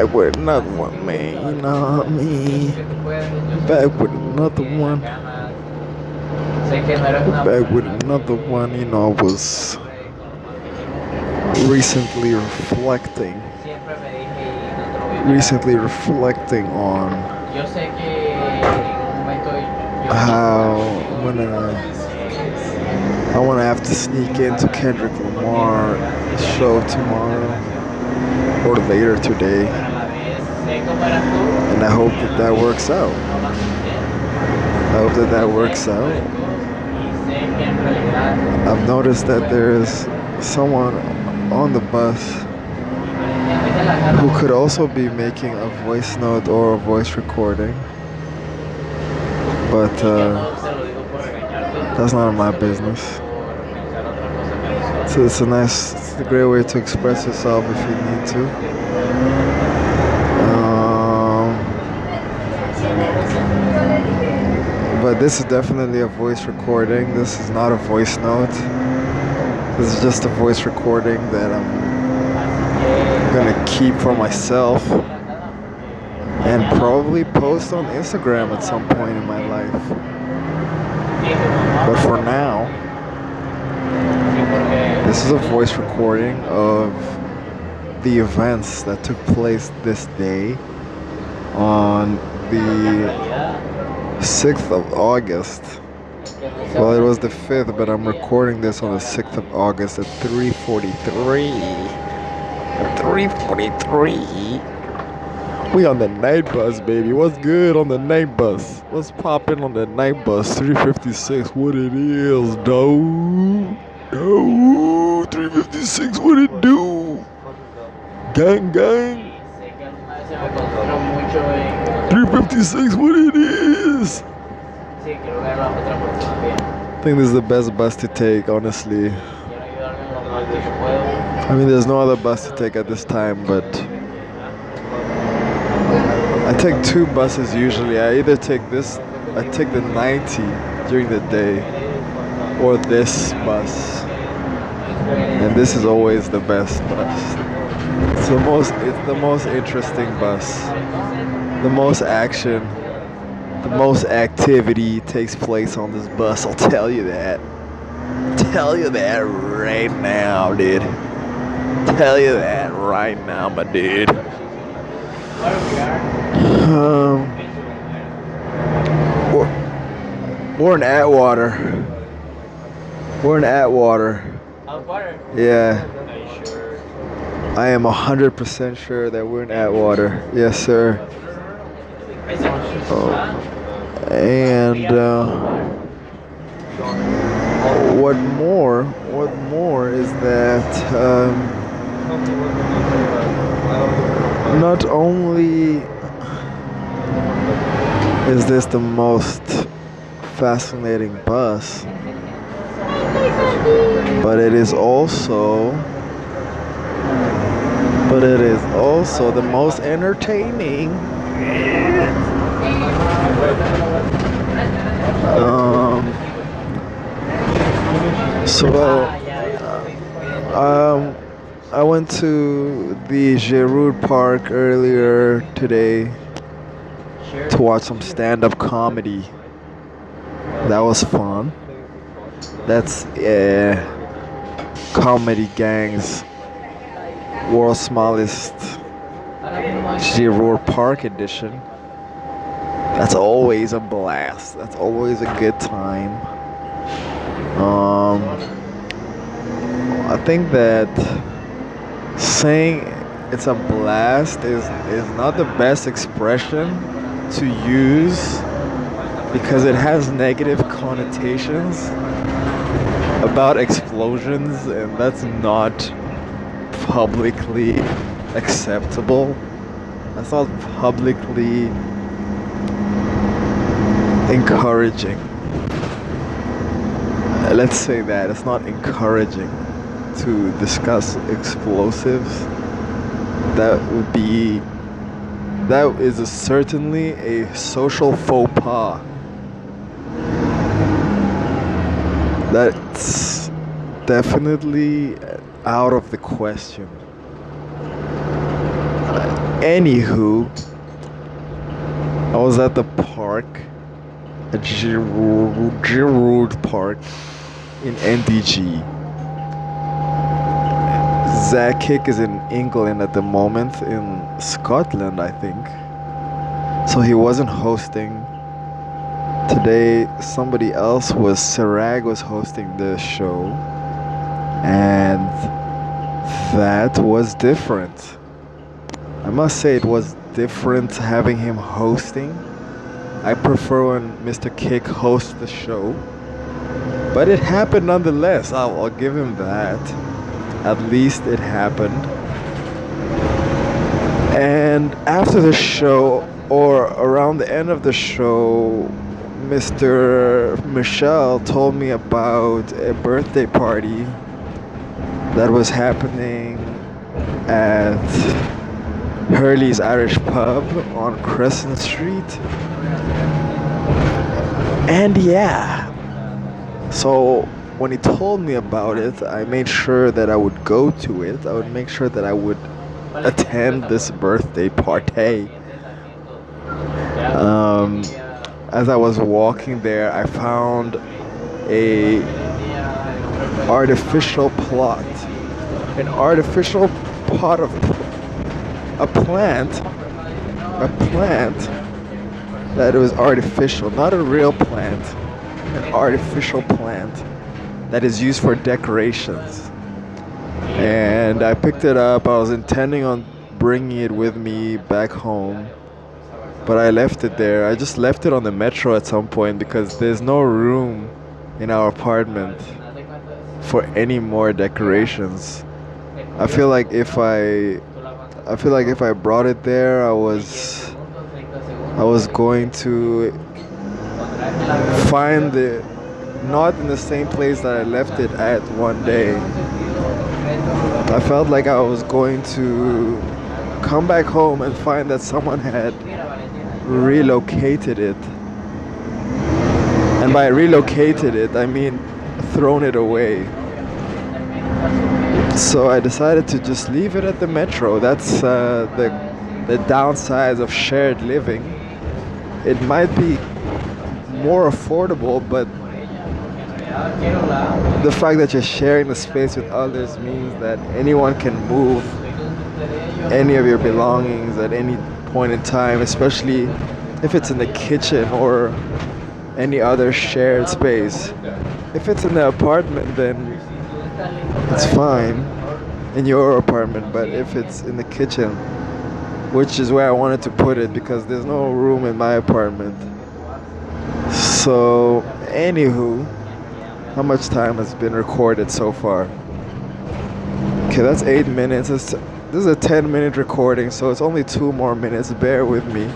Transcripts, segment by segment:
Back with another one, man. You know what I mean? Back with another one. Back with another one. I was recently reflecting. On how I wanna have to sneak into Kendrick Lamar show tomorrow or later today, and I hope that works out. I've noticed that there's someone on the bus who could also be making a voice note or a voice recording, but that's none of my business. So it's a great way to express yourself if you need to. But this is definitely a voice recording. This is not a voice note. This is just a voice recording that I'm gonna keep for myself and probably post on Instagram at some point in my life. But for now, this is a voice recording of the events that took place this day on the 6th of August. Well, it was the 5th, but I'm recording this on the 6th of August at 3:43. At 3:43. We on the night bus, baby. What's good on the night bus? What's poppin' on the night bus? 356, what it is, dude? 356, what it do? Gang, gang. 356, what it is? I think this is the best bus to take, honestly. I mean, there's no other bus to take at this time, but I take two buses usually. I take the 90 during the day, or this bus. And this is always the best bus. It's the most interesting bus. The most action, the most activity takes place on this bus. I'll tell you that. Tell you that right now, dude. Tell you that right now, my dude. We're in Atwater. Yeah. I am 100% sure that we're in Atwater. Yes, sir. And what more is that not only is this the most fascinating bus, but it is also the most entertaining. I went to the Giroud Park earlier today to watch some stand-up comedy. That was fun. That's Comedy Gang's World's Smallest Giroud Park edition. That's always a blast. That's always a good time. I think that saying it's a blast is not the best expression to use because it has negative connotations about explosions, and that's not publicly acceptable. That's not publicly encouraging. Let's say that it's not encouraging to discuss explosives. That is certainly a social faux pas. That's definitely out of the question. Anywho, I was at the park, at Giroud Park in NDG. Zach Kick is in England at the moment, in Scotland, I think. So he wasn't hosting. Today, somebody else was, Sarag was hosting the show. And that was different. I must say it was different having him hosting. I prefer when Mr. Kick hosts the show. But it happened nonetheless. I'll give him that. At least it happened. And after the show, or around the end of the show, Mr. Michel told me about a birthday party that was happening at Hurley's Irish Pub on Crescent Street. And yeah, so when he told me about it, I made sure that I would go to it. I would make sure that I would attend this birthday party. As I was walking there, I found a artificial plot, an artificial pot of a plant that was artificial, not a real plant, an artificial plant that is used for decorations. And I picked it up. I was intending on bringing it with me back home, but I left it there. I just left it on the metro at some point because there's no room in our apartment for any more decorations. I feel like if I brought it there, I was going to find it not in the same place that I left it at one day. I felt like I was going to come back home and find that someone had relocated it. And by relocated it, I mean thrown it away. So I decided to just leave it at the metro. That's the downsides of shared living. It might be more affordable, but the fact that you're sharing the space with others means that anyone can move any of your belongings at any point in time, especially if it's in the kitchen or any other shared space. If it's in the apartment, then it's fine in your apartment, but if it's in the kitchen, which is where I wanted to put it because there's no room in my apartment. So, anywho, how much time has been recorded so far? Okay, that's 8 minutes. This is a 10-minute recording, so it's only 2 more minutes. Bear with me.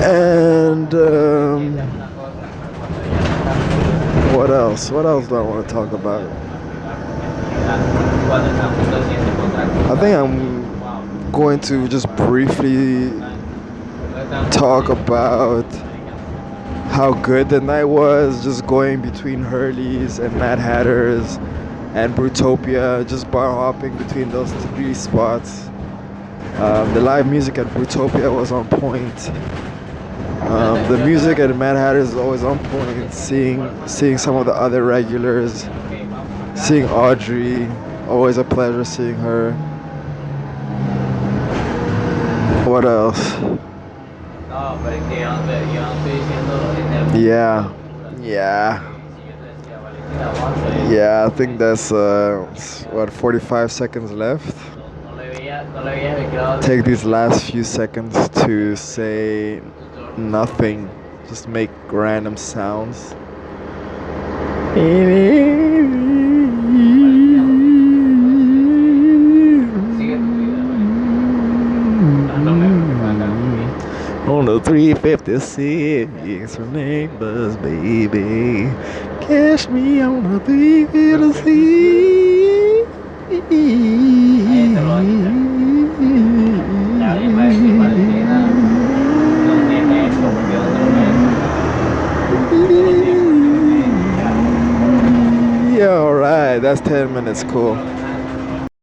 And what else? What else do I want to talk about? I think I'm going to just briefly talk about how good the night was, just going between Hurley's and Mad Hatter's and Brutopia, just bar hopping between those 3 spots. The live music at Brutopia was on point. The music at Mad Hatter's is always on point. Seeing some of the other regulars, seeing Audrey, always a pleasure seeing her. What else? Yeah, I think that's 45 seconds left. Take these last few seconds to say nothing, just make random sounds. On the 356 for neighbors, baby. Catch me on the 356. Yeah, alright, that's 10 minutes, cool.